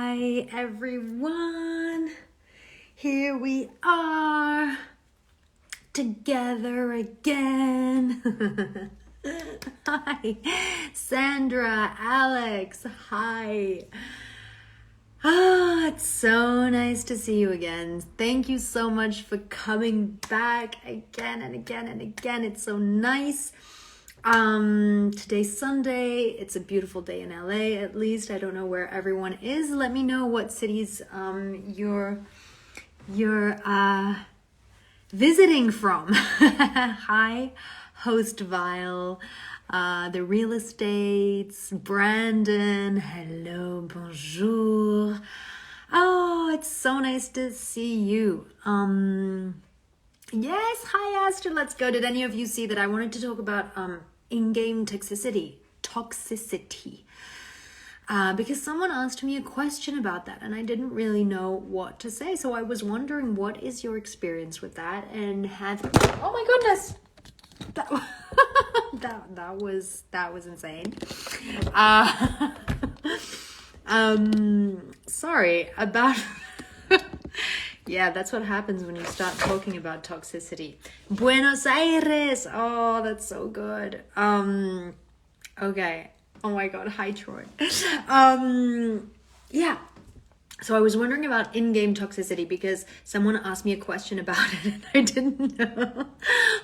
Hi everyone, here we are together again. Hi Sandra, Alex, hi. It's so nice to see you again. Thank you so much for coming back again and again and again. It's so nice. Today's Sunday. It's a beautiful day in LA, at least. I don't know where everyone is. Let me know what cities you're visiting from. Hi, host Vile, the real estates, Brandon. Hello, bonjour. Oh, it's so nice to see you. Yes, hi Astrid, let's go. Did any of you see that I wanted to talk about in-game toxicity? Because someone asked me a question about that and I didn't really know what to say. So I was wondering, what is your experience with that? And oh my goodness, that was insane. Sorry about. Yeah, that's what happens when you start talking about toxicity. Buenos Aires. Oh, that's so good. Okay. Oh my God. Hi, Troy. Yeah. So I was wondering about in-game toxicity because someone asked me a question about it and I didn't know.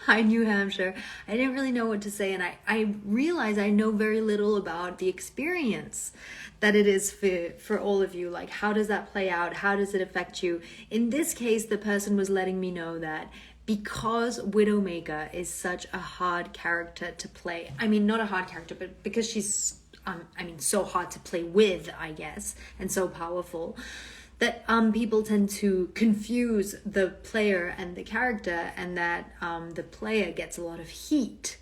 Hi, New Hampshire. I didn't really know what to say, and I realized I know very little about the experience that it is for all of you. Like, how does that play out? How does it affect you? In this case, the person was letting me know that because Widowmaker is such a hard character to play, I mean, not a hard character, but because she's so hard to play with, I guess, and so powerful, that people tend to confuse the player and the character, and that the player gets a lot of heat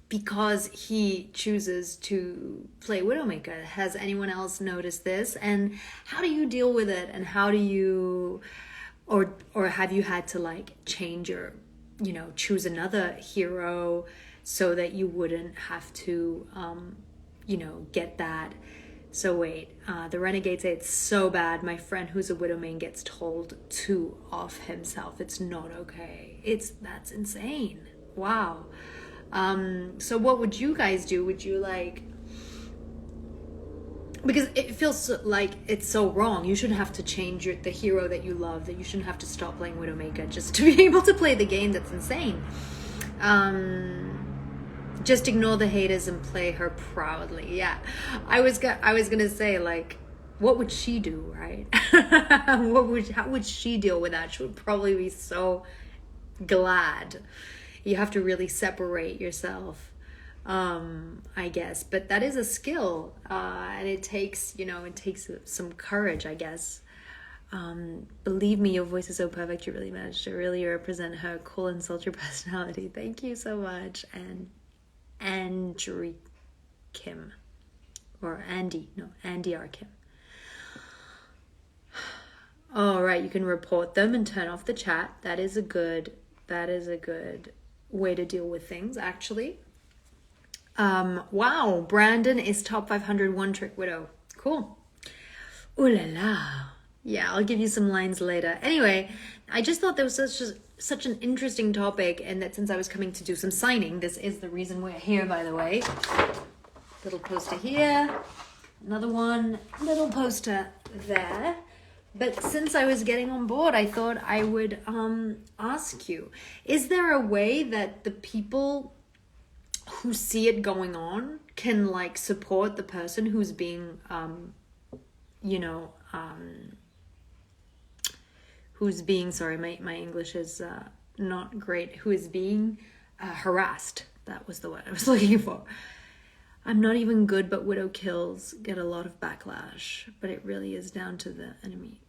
because he chooses to play Widowmaker. Has anyone else noticed this? And how do you deal with it? And how do you, or have you had to like change your, choose another hero so that you wouldn't have to, get that? So wait, the Renegade say it's so bad. My friend who's a Widowmaker gets told to off himself. It's not okay. That's insane. Wow. So what would you guys do? Would you because it feels like it's so wrong. You shouldn't have to change the hero that you love, that you shouldn't have to stop playing Widowmaker just to be able to play the game. That's insane. Just ignore the haters and play her proudly. Yeah, I was gonna say, like, what would she do, right? How would she deal with that? She would probably be so glad. You have to really separate yourself, I guess. But that is a skill, and it takes some courage, I guess. Believe me, your voice is so perfect. You really managed to really represent her. Cool and soldier personality. Thank you so much. And Andrew Kim, or Andy R. Kim. All right, you can report them and turn off the chat. That is a good way to deal with things, actually. Wow, Brandon is top 500 one-trick widow. Cool. Ooh la la. Yeah, I'll give you some lines later. Anyway, I just thought there was such an interesting topic, and that since I was coming to do some signing, this is the reason we're here, by the way. Little poster here, another one, little poster there. But since I was getting on board, I thought I would ask you, is there a way that the people who see it going on can like support the person who's being, sorry, my English is not great, who is being harassed? That was the word I was looking for. I'm not even good, but Widow kills get a lot of backlash, but it really is down to the enemy.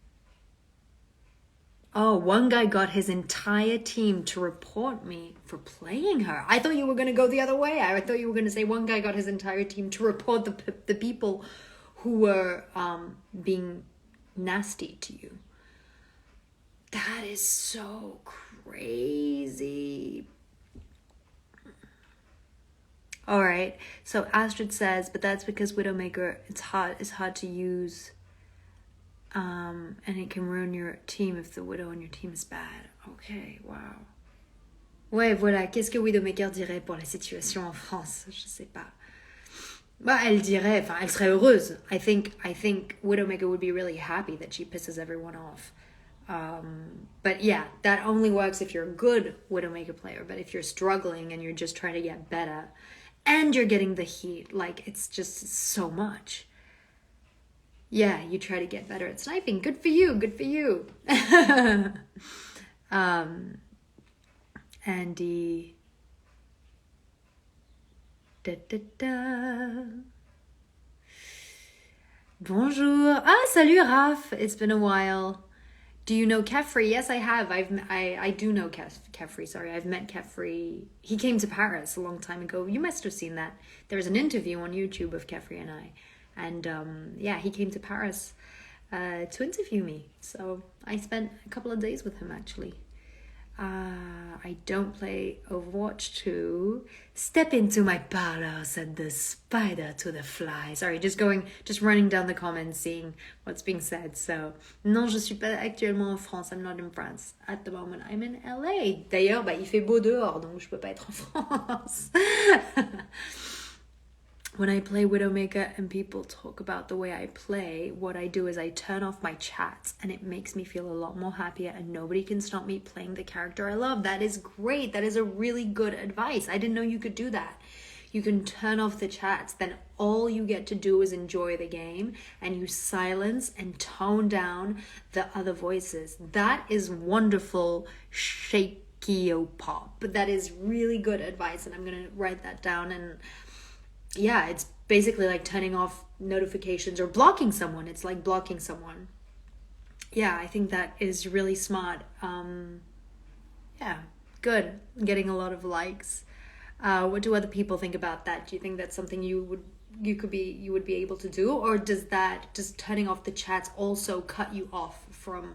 Oh, one guy got his entire team to report me for playing her. I thought you were going to go the other way. I thought you were going to say one guy got his entire team to report the people who were being nasty to you. That is so crazy. All right. So Astrid says, but that's because Widowmaker, it's hard to use And it can ruin your team if the Widow on your team is bad. Okay, wow. Ouais, voilà. Qu'est-ce que Widowmaker dirait pour la situation en France? Je sais pas. Bah, elle dirait, enfin, elle serait heureuse. I think Widowmaker would be really happy that she pisses everyone off. But yeah, that only works if you're a good Widowmaker player. But if you're struggling and you're just trying to get better and you're getting the heat, like, it's just so much. Yeah, you try to get better at sniping. Good for you. Good for you. Andy. Da, da, da. Bonjour. Ah, salut, Raph. It's been a while. Do you know Kefri? Yes, I have. I do know Kefri. Sorry, I've met Kefri. He came to Paris a long time ago. You must have seen that. There was an interview on YouTube of Kefri and I. And yeah, he came to Paris to interview me. So I spent a couple of days with him, actually. I don't play Overwatch 2. Step into my parlor, said the spider to the fly. Sorry, just running down the comments, seeing what's being said. So, non, je suis pas actuellement en France. I'm not in France. At the moment, I'm in LA. D'ailleurs, bah, il fait beau dehors, donc je peux pas être en France. When I play Widowmaker and people talk about the way I play, what I do is I turn off my chats and it makes me feel a lot more happier and nobody can stop me playing the character I love. That is great. That is a really good advice. I didn't know you could do that. You can turn off the chats, then all you get to do is enjoy the game and you silence and tone down the other voices. That is wonderful shaky-o-pop. That is really good advice and I'm going to write that down. And yeah, it's basically like turning off notifications or blocking someone. It's like blocking someone. Yeah, I think that is really smart. Yeah, good. Getting a lot of likes. What do other people think about that? Do you think that's something you would be able to do, or does turning off the chats also cut you off from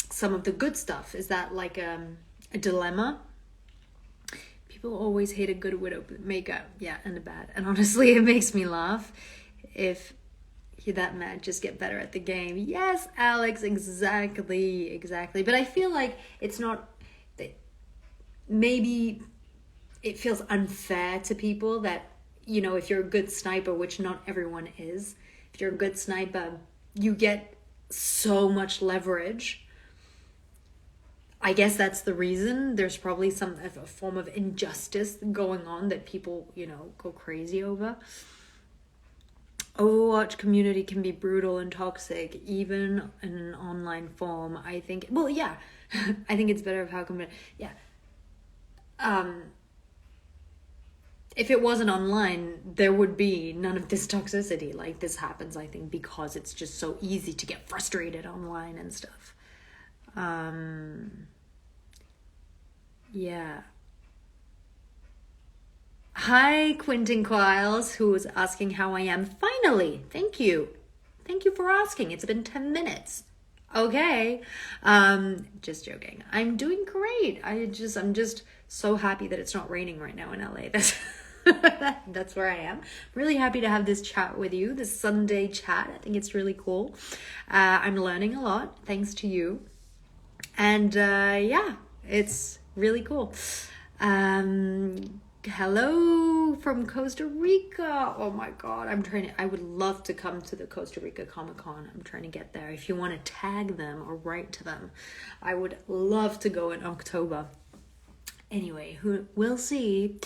some of the good stuff? Is that like a dilemma? People always hate a good Widowmaker. Yeah, and a bad. And honestly, it makes me laugh. If you're that mad, just get better at the game. Yes, Alex, exactly. But I feel like it's not... Maybe it feels unfair to people that, you know, if you're a good sniper, which not everyone is, if you're a good sniper, you get so much leverage. I guess that's the reason. There's probably a form of injustice going on that people, you know, go crazy over. Overwatch community can be brutal and toxic, even in an online form. I think, well, yeah, I think it's better of how come, yeah. If it wasn't online, there would be none of this toxicity. Like, this happens, I think, because it's just so easy to get frustrated online and stuff. Yeah. Hi, Quentin Quiles, who was asking how I am. Finally, thank you for asking. It's been 10 minutes. Okay. Just joking. I'm doing great. I'm just so happy that it's not raining right now in LA. That's where I am. Really happy to have this chat with you, this Sunday chat. I think it's really cool. I'm learning a lot thanks to you. And yeah, it's really cool. Hello from Costa Rica. Oh my God, I would love to come to the Costa Rica Comic-Con. I'm trying to get there. If you want to tag them or write to them, I would love to go in October. Anyway, we'll see.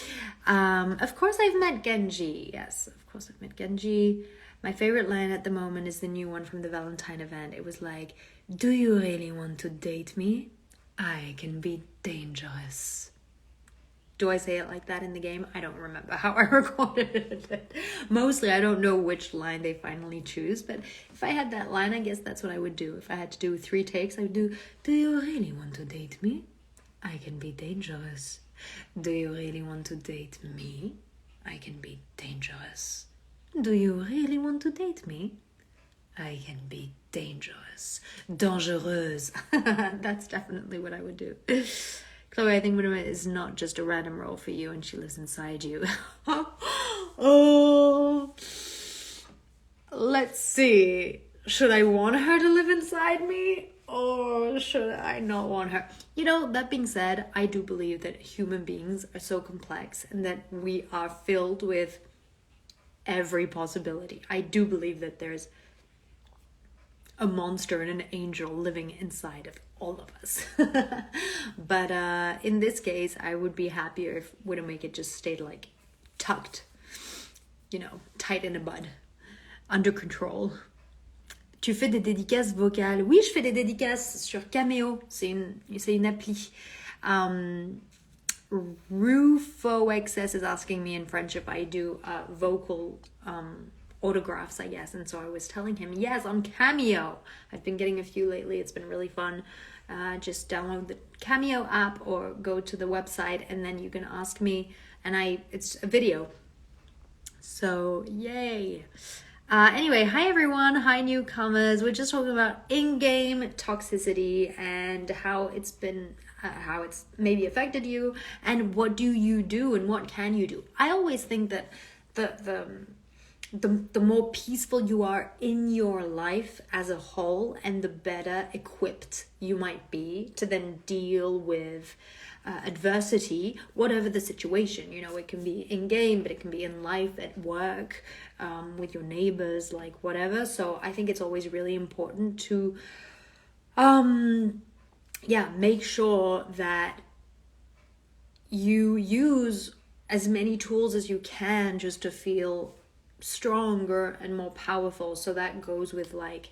Of course I've met Genji. Yes, of course I've met Genji. My favorite line at the moment is the new one from the Valentine event. It was like, "Do you really want to date me? I can be dangerous." Do I say it like that in the game? I don't remember how I recorded it. Mostly, I don't know which line they finally choose, but if I had that line, I guess that's what I would do. If I had to do 3 takes, I would do, "Do you really want to date me? I can be dangerous. Do you really want to date me? I can be dangerous. Do you really want to date me? I can be dangerous. Dangereuse." That's definitely what I would do. Chloe, I think Widowmaker is not just a random role for you and she lives inside you. Oh, let's see. should I want her to live inside me? Or should I not want her? You know, that being said, I do believe that human beings are so complex and that we are filled with every possibility. I do believe that there's a monster and an angel living inside of all of us. But in this case, I would be happier if Widowmaker just stayed like tucked, you know, tight in a bud, under control. Tu fais des dédicaces vocales? Oui, je fais des dédicaces sur Cameo. C'est une appli. RufoXS is asking me in French if I do vocal autographs, I guess. And so I was telling him, yes, on Cameo. I've been getting a few lately. It's been really fun. Just download the Cameo app or go to the website and then you can ask me. And it's a video. So, yay. Anyway, hi everyone, hi newcomers. We're just talking about in-game toxicity and how it's maybe affected you and what do you do and what can you do. I always think that the more peaceful you are in your life as a whole and the better equipped you might be to then deal with adversity, whatever the situation. You know, it can be in game, but it can be in life, at work, with your neighbors, like whatever. So I think it's always really important to make sure that you use as many tools as you can just to feel stronger and more powerful. So that goes with like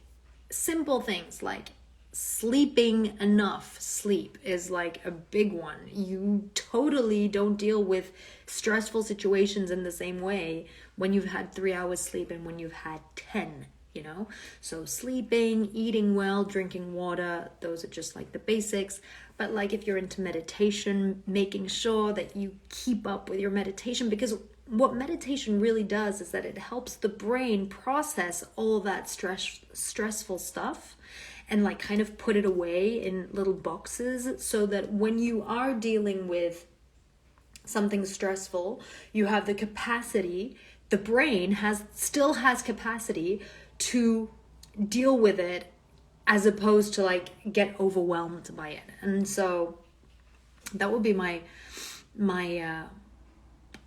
simple things like sleeping enough. Sleep is like a big one. You totally don't deal with stressful situations in the same way when you've had 3 hours sleep and when you've had 10, you know? So sleeping, eating well, drinking water, those are just like the basics. But like if you're into meditation, making sure that you keep up with your meditation, because what meditation really does is that it helps the brain process all that stressful stuff and like kind of put it away in little boxes so that when you are dealing with something stressful, you have the capacity, the brain still has capacity to deal with it as opposed to like get overwhelmed by it. And so that would be my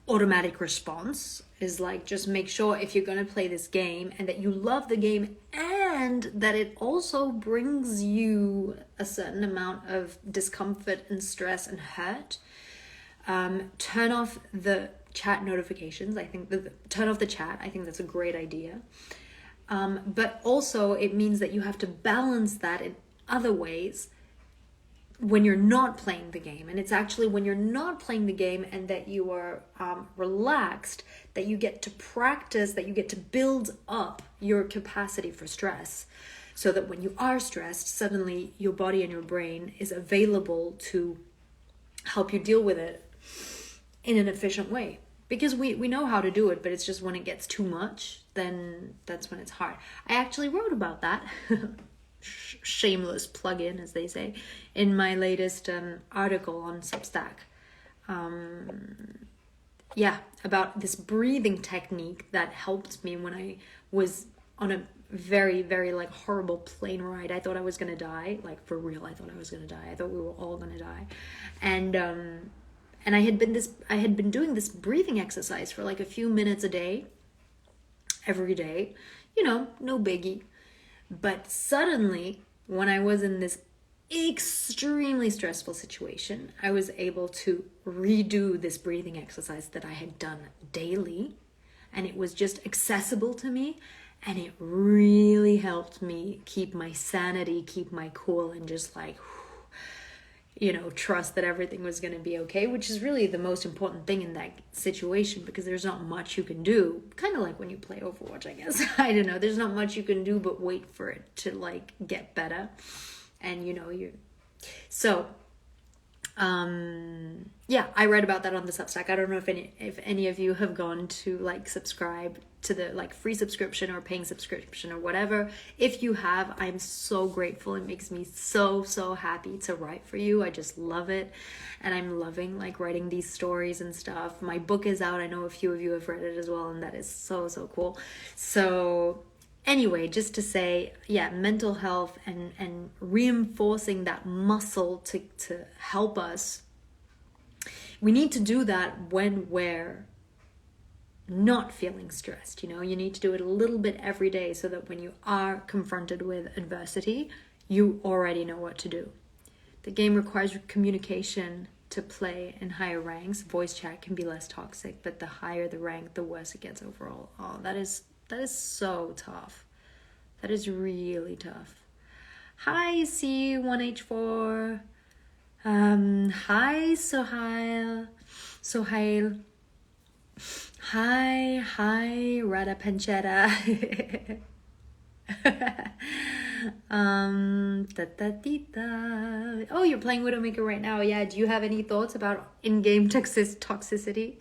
automatic response is like, just make sure if you're going to play this game and that you love the game and that it also brings you a certain amount of discomfort and stress and hurt, turn off the chat notifications. Turn off the chat. I think that's a great idea. But also it means that you have to balance that in other ways when you're not playing the game. And it's actually when you're not playing the game and that you are relaxed, that you get to practice, that you get to build up your capacity for stress, so that when you are stressed, suddenly your body and your brain is available to help you deal with it in an efficient way. Because we know how to do it, but it's just when it gets too much, then that's when it's hard. I actually wrote about that. Shameless plug-in, as they say, in my latest article on Substack. About this breathing technique that helped me when I was on a very, very like horrible plane ride. I thought I was gonna die, like for real. I thought I was gonna die. I thought we were all gonna die, and I had been doing this breathing exercise for like a few minutes a day, every day. You know, no biggie. But suddenly, when I was in this extremely stressful situation, I was able to redo this breathing exercise that I had done daily. And it was just accessible to me. And it really helped me keep my sanity, keep my cool, and just like, you know, trust that everything was going to be okay, which is really the most important thing in that situation, because there's not much you can do. Kind of like when you play Overwatch, I guess. I don't know. There's not much you can do but wait for it to like get better. And you know, I read about that on the Substack. I don't know if any of you have gone to like subscribe to the like free subscription or paying subscription or whatever. If you have, I'm so grateful. It makes me so happy to write for you. I just love it. And I'm loving like writing these stories and stuff. My book is out. I know a few of you have read it as well, and that is so cool. So anyway, just to say, yeah, mental health and reinforcing that muscle to help us. We need to do that when we're not feeling stressed. You need to do it a little bit every day so that when you are confronted with adversity, you already know what to do. The game requires communication to play in higher ranks. Voice chat can be less toxic, but the higher the rank, the worse it gets overall. Oh, that is so tough. That is really tough. Hi, C1H4. Hi, Sohail. Hi, Radha Panchetta. Oh, you're playing Widowmaker right now. Yeah, do you have any thoughts about in-game toxicity?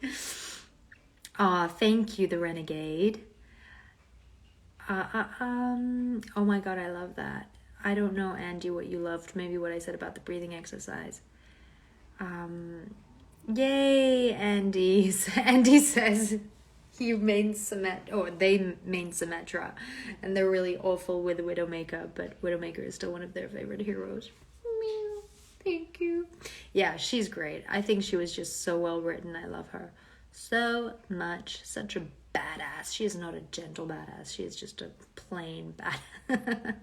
Thank you, the Renegade. Oh my god, I love that. I don't know, Andy, what you loved. Maybe what I said about the breathing exercise. Yay, Andy. Andy says they main Symmetra, and they're really awful with Widowmaker, but Widowmaker is still one of their favorite heroes. Meow. Thank you. Yeah, she's great. I think she was just so well written. I love her so much. Such a badass. She is not a gentle badass. She is just a plain badass.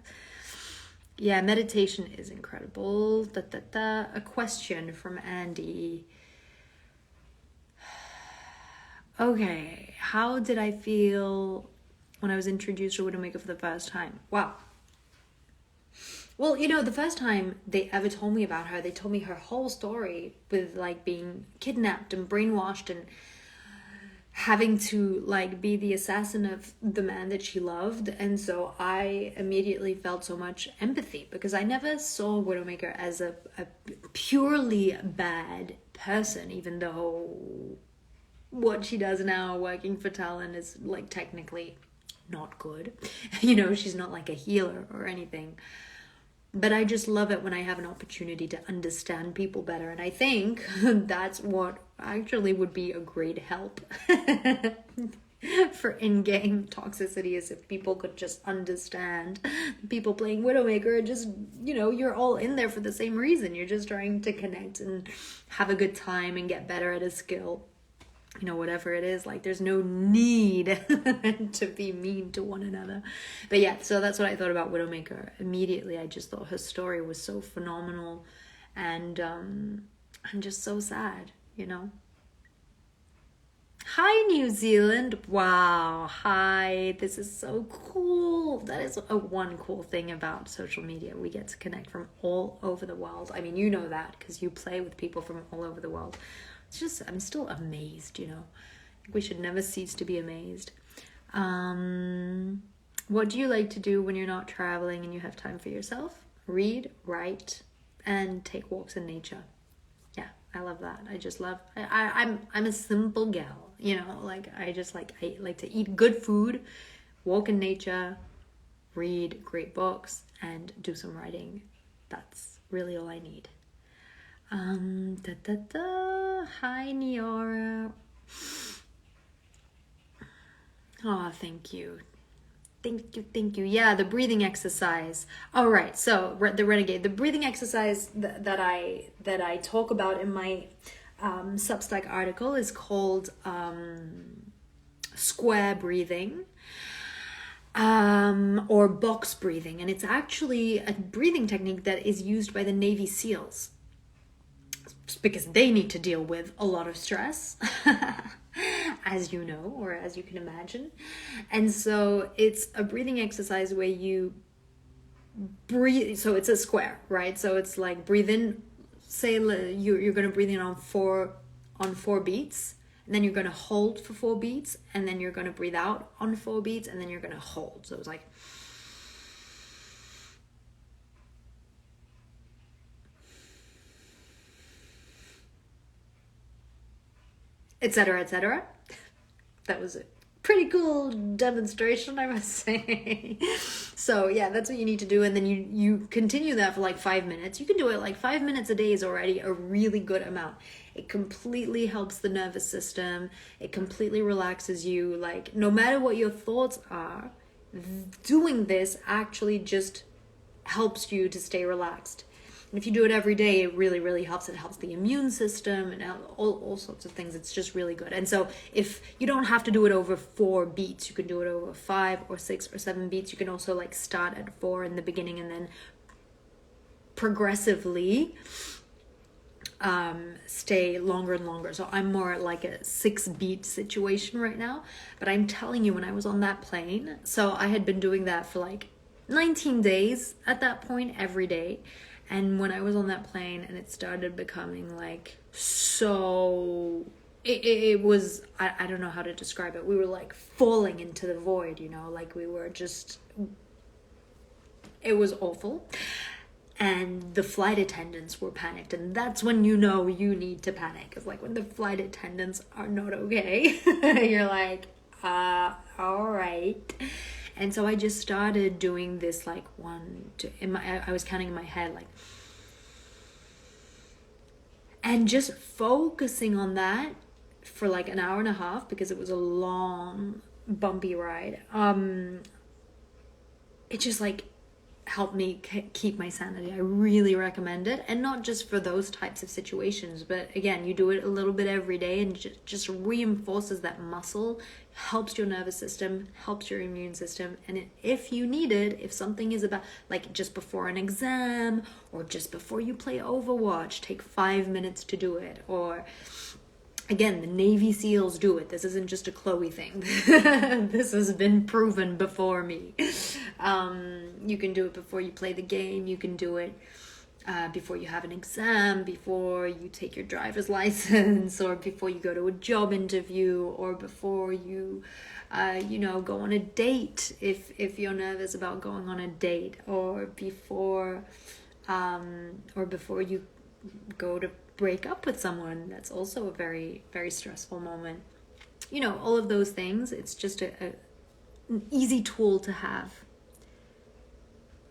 Yeah, meditation is incredible. A question from Andy. Okay, how did I feel when I was introduced to Widowmaker for the first time? Wow. Well, the first time they ever told me about her, they told me her whole story with like being kidnapped and brainwashed and having to like be the assassin of the man that she loved. And so I immediately felt so much empathy because I never saw Widowmaker as a purely bad person, even though what she does now working for Talon is like technically not good. She's not like a healer or anything. But I just love it when I have an opportunity to understand people better. And I think that's what actually would be a great help for in-game toxicity, is if people could just understand people playing Widowmaker and just, you're all in there for the same reason. You're just trying to connect and have a good time and get better at a skill. Whatever it is, like there's no need to be mean to one another. But yeah, so that's what I thought about Widowmaker. Immediately, I just thought her story was so phenomenal and just so sad, Hi, New Zealand. Wow. Hi. This is so cool. That is one cool thing about social media. We get to connect from all over the world. I mean, you know that because you play with people from all over the world. It's just, I'm still amazed, We should never cease to be amazed. What do you like to do when you're not traveling and you have time for yourself? Read, write, and take walks in nature. Yeah, I love that. I just love, I'm a simple gal, like I like to eat good food, walk in nature, read great books, and do some writing. That's really all I need. Hi, Niora. Oh, thank you. Yeah, the breathing exercise. All right, so the Renegade, the breathing exercise that I talk about in my Substack article is called square breathing. Or box breathing, and it's actually a breathing technique that is used by the Navy SEALs because they need to deal with a lot of stress, as you know, or as you can imagine. And so it's a breathing exercise where you breathe. So it's a square, right? So it's like breathe in, say you're going to breathe in on four beats, and then you're going to hold for 4 beats, and then you're going to breathe out on 4 beats, and then you're going to hold. So it's like, etc., etc. That was a pretty cool demonstration, I must say. So yeah, that's what you need to do, and then you continue that for like 5 minutes. You can do it like 5 minutes a day is already a really good amount. It completely helps the nervous system. It completely relaxes you. Like no matter what your thoughts are, doing this actually just helps you to stay relaxed. And if you do it every day, it really, really helps. It helps the immune system and all sorts of things. It's just really good. And so if you don't have to do it over 4 beats, you can do it over 5 or 6 or 7 beats. You can also like start at 4 in the beginning and then progressively stay longer and longer. So I'm more like a 6-beat situation right now. But I'm telling you, when I was on that plane, so I had been doing that for like 19 days at that point, every day. And when I was on that plane and it started becoming like so, it was, I don't know how to describe it. We were like falling into the void, you know, like we were just, it was awful. And the flight attendants were panicked. And that's when you know you need to panic. It's like when the flight attendants are not okay. You're like, all right. And so I just started doing this like 1, 2, I was counting in my head like, and just focusing on that for like an hour and a half, because it was a long, bumpy ride. It just like helped me keep my sanity. I really recommend it. And not just for those types of situations, but again, you do it a little bit every day and just reinforces that muscle, helps your nervous system, helps your immune system. And if you need it, if something is about like just before an exam or just before you play Overwatch, take 5 minutes to do it. Or again, the Navy SEALs do it. This isn't just a Chloe thing. This has been proven before me. You can do it before you play the game. You can do it before you have an exam, before you take your driver's license, or before you go to a job interview, or before you, go on a date if you're nervous about going on a date, or before you go to break up with someone. That's also a very, very stressful moment. You know, all of those things. It's just an easy tool to have.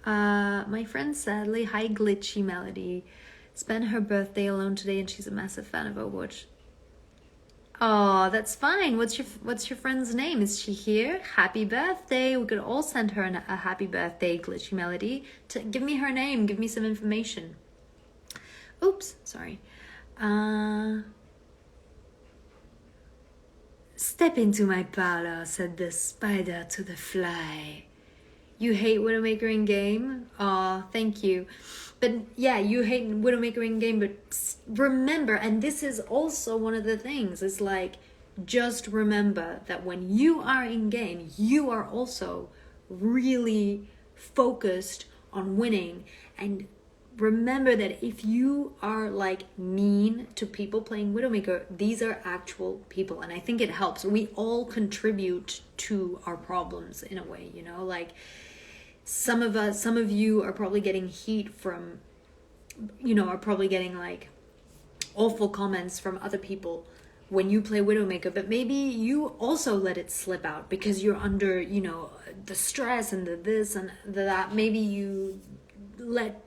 My friend Sadly, hi Glitchy Melody, spent her birthday alone today and she's a massive fan of Overwatch. Oh, that's fine. What's your friend's name? Is she here? Happy birthday. We could all send her a happy birthday, Glitchy Melody. Give me her name. Give me some information. Oops, sorry. Step into my parlor, said the spider to the fly. You hate Widowmaker in game? Aw, thank you. But yeah, you hate Widowmaker in game, but remember, and this is also one of the things, it's like, just remember that when you are in game, you are also really focused on winning. And remember that if you are like mean to people playing Widowmaker, these are actual people. And I think it helps. We all contribute to our problems in a way, you know, like some of you are probably getting heat from, are probably getting like awful comments from other people when you play Widowmaker, but maybe you also let it slip out because you're under, the stress and the this and the that. Maybe you let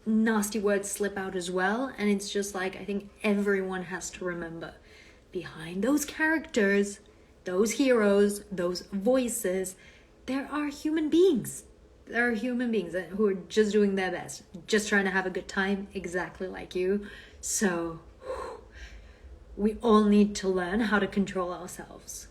nasty words slip out as well. And it's just like, I think everyone has to remember, behind those characters, those heroes, those voices, there are human beings. There are human beings who are just doing their best, just trying to have a good time, exactly like you. So we all need to learn how to control ourselves.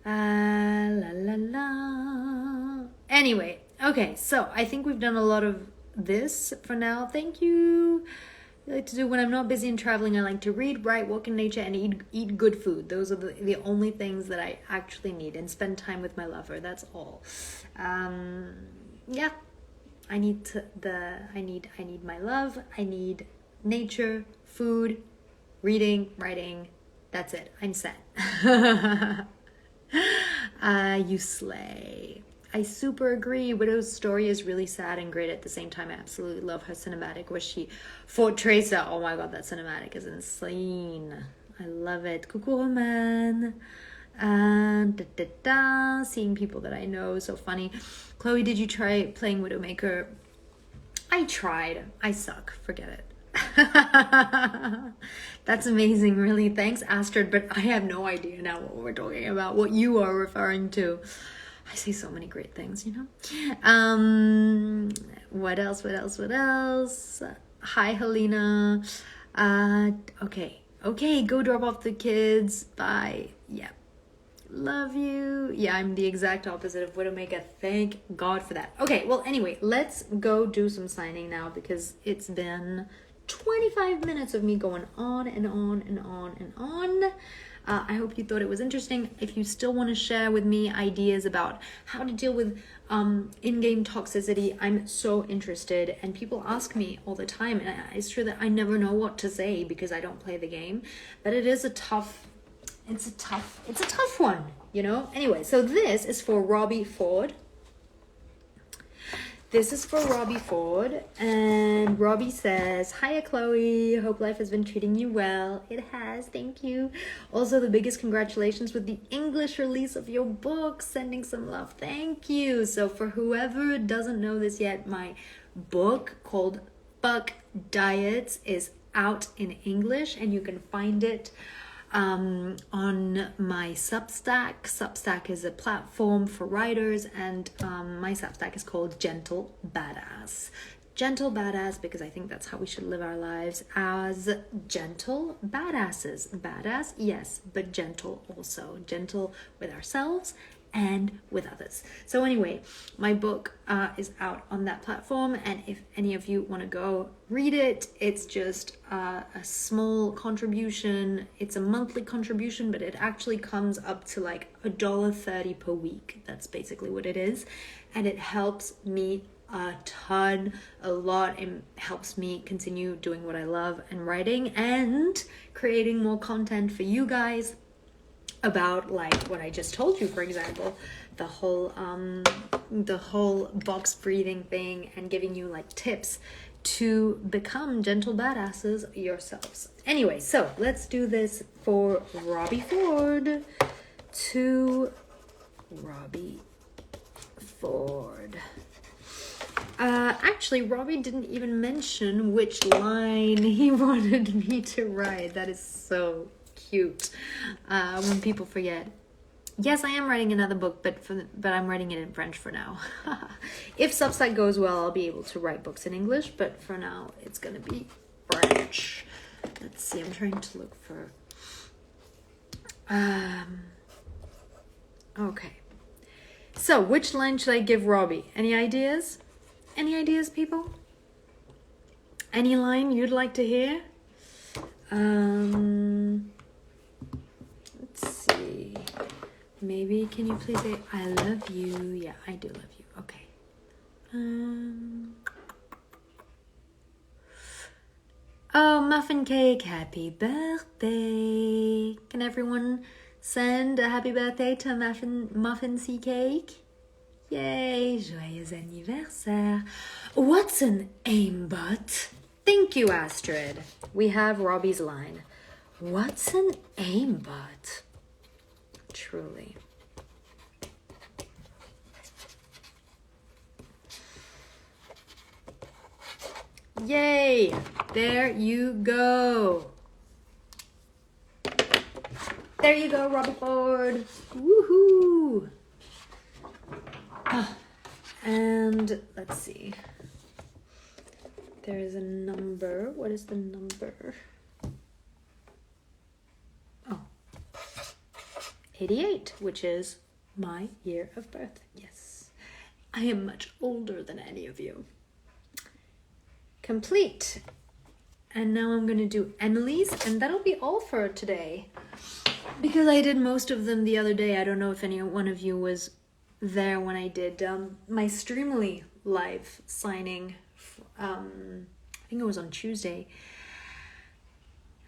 La la la. Anyway, okay, so I think we've done a lot of this for now. Thank you. I like to do when I'm not busy and traveling. I like to read, write, walk in nature, and eat good food. Those are the only things that I actually need, and spend time with my lover. That's all. Yeah, I need my love. I need nature, food, reading, writing. That's it. I'm set. You slay. I super agree. Widow's story is really sad and great at the same time. I absolutely love her cinematic where she fought Tracer. Oh my god, that cinematic is insane. I love it. Coucou man. Seeing people that I know, so funny. Chloe, did you try playing Widowmaker? I tried. I suck. Forget it. That's amazing, really. Thanks, Astrid, but I have no idea now what we're talking about, what you are referring to. I see so many great things, you know? What else? Hi, Helena. Okay, go drop off the kids. Bye. Yeah. Love you. Yeah, I'm the exact opposite of Widowmaker. Thank God for that. Okay, well, anyway, let's go do some signing now because it's been 25 minutes of me going on and on and on and on. I hope you thought it was interesting. If you still want to share with me ideas about how to deal with in-game toxicity, I'm so interested. And people ask me all the time, and it's true that I never know what to say because I don't play the game. But it is a tough one, you know? Anyway, so this is for Robbie Ford. And Robbie says, "Hiya, Chloe. Hope life has been treating you well." It has, thank you. Also, the biggest congratulations with the English release of your book. Sending some love, thank you. So for whoever doesn't know this yet, my book called Fuck Diets is out in English, and you can find it on my Substack. Substack is a platform for writers, and my Substack is called Gentle Badass. Gentle Badass because I think that's how we should live our lives, as gentle badasses. Badass, yes, but gentle also. Gentle with ourselves and with others. So anyway, my book is out on that platform, and if any of you want to go read it, it's just a small contribution. It's a monthly contribution, but it actually comes up to like $1.30 per week. That's basically what it is, and it helps me a ton, a lot. It helps me continue doing what I love and writing and creating more content for you guys about like what I just told you, for example, the whole box breathing thing, and giving you like tips to become gentle badasses yourselves. Anyway, so let's do this for Robbie Ford. To Robbie Ford. Actually, Robbie didn't even mention which line he wanted me to write. That is so cute when people forget. Yes, I am writing another book, but I'm writing it in French for now. If Substack goes well, I'll be able to write books in English, but for now, it's gonna be French. Let's see, I'm trying to look for... Okay. So, which line should I give Robbie? Any ideas? Any ideas, people? Any line you'd like to hear? Let's see. Maybe, can you please say, "I love you"? Yeah, I do love you. Okay. Oh, Muffin Cake, happy birthday. Can everyone send a happy birthday to Muffin C Cake? Yay, joyeux anniversaire. What's an aimbot? Thank you, Astrid. We have Robbie's line. What's an aimbot? Truly. Yay! There you go. There you go, Robbie Ford. Woohoo! And let's see. There is a number. What is the number? Oh. 88, which is my year of birth. Yes. I am much older than any of you. Complete. And now I'm going to do Emily's, and that'll be all for today. Because I did most of them the other day. I don't know if any one of you was there when I did my Streamily live signing. I think it was on Tuesday.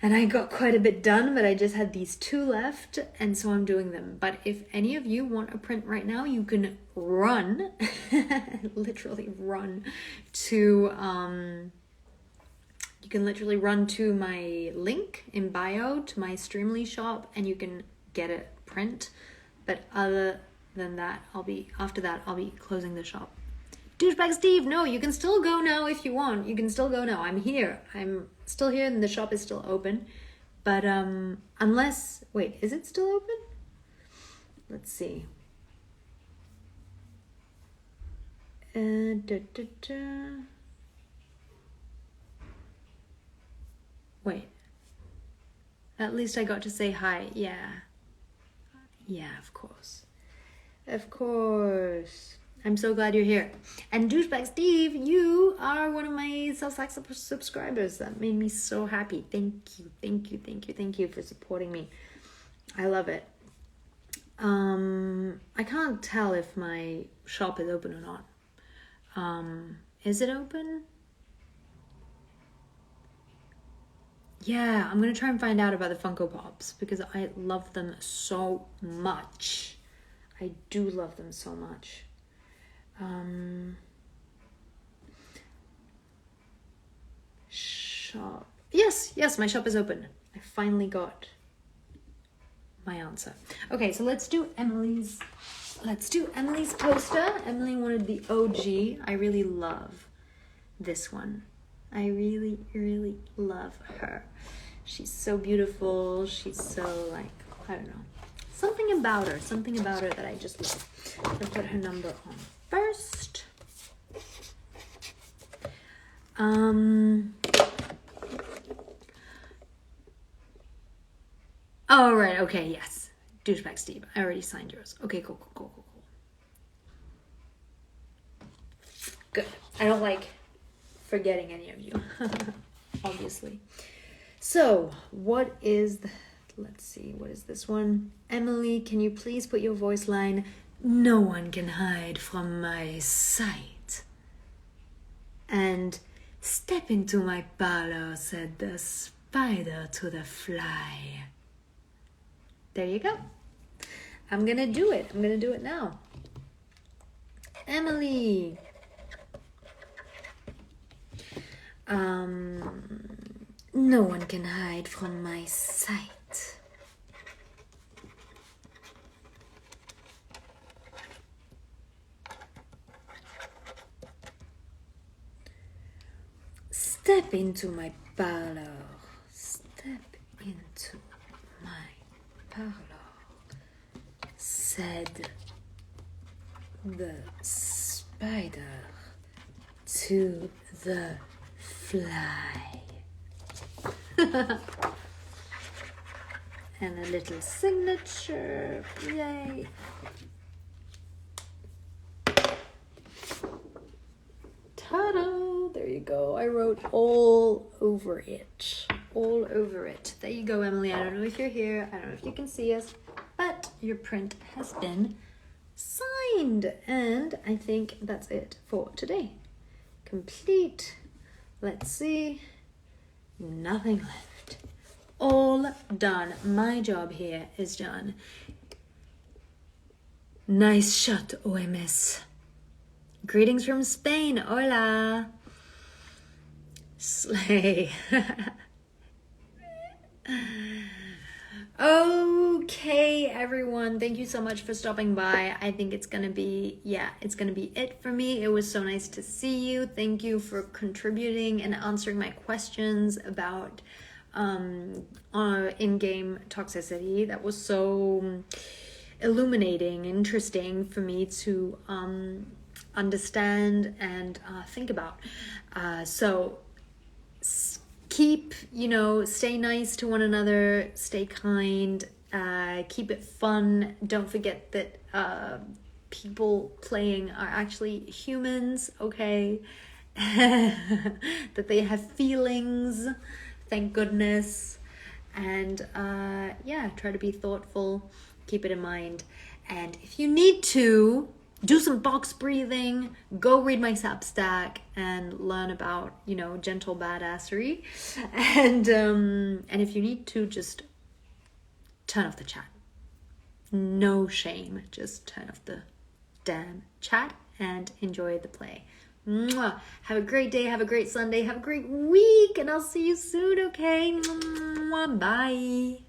And I got quite a bit done, but I just had these 2 left, and so I'm doing them. But if any of you want a print right now, you can run, literally run to, you can literally run to my link in bio to my Streamily shop, and you can get a print. But other than that, after that, I'll be closing the shop Douchebag Steve, no, you can still go now if you want. You can still go now. I'm here. I'm still here and the shop is still open. But unless, wait, is it still open? Let's see. Wait. At least I got to say hi. Yeah. Yeah, of course. Of course. I'm so glad you're here. And Douchebag Steve, you are one of my Substack subscribers. That made me so happy. Thank you, thank you, thank you, thank you for supporting me. I love it. I can't tell if my shop is open or not. Is it open? Yeah, I'm gonna try and find out about the Funko Pops because I love them so much. I do love them so much. Shop. Yes, my shop is open. I finally got my answer. Okay, so let's do Emily's poster. Emily wanted the OG. I really love this one. I really, really love her. She's so beautiful. She's so like, I don't know. Something about her that I just love. I'm gonna put her number on first. Oh, right, okay, yes. Douchebag Steve, I already signed yours. Okay, cool. Good. I don't like forgetting any of you, obviously. So, what is this one? Emily, can you please put your voice line, "No one can hide from my sight." And, "Step into my parlor," said the spider to the fly. There you go. I'm gonna do it. I'm gonna do it now. Emily. No one can hide from my sight. Step into my parlor. Step into my parlor, said the spider to the fly. And a little signature. Yay. Ta-da! There you go. I wrote all over it. All over it. There you go, Emily. I don't know if you're here. I don't know if you can see us. But your print has been signed. And I think that's it for today. Complete. Let's see. Nothing left. All done. My job here is done. Nice shot, OMS. Greetings from Spain. Hola. Slay. Okay, everyone. Thank you so much for stopping by. I think it's gonna be it for me. It was so nice to see you. Thank you for contributing and answering my questions about in-game toxicity. That was so illuminating, interesting for me to understand and think about. So keep, stay nice to one another, stay kind, keep it fun. Don't forget that people playing are actually humans, okay? That they have feelings, thank goodness. And try to be thoughtful, keep it in mind. And if you need to, do some box breathing, go read my Substack and learn about, gentle badassery. And if you need to, just turn off the chat. No shame, just turn off the damn chat and enjoy the play. Mwah. Have a great day, have a great Sunday, have a great week, and I'll see you soon, okay? Mwah. Bye.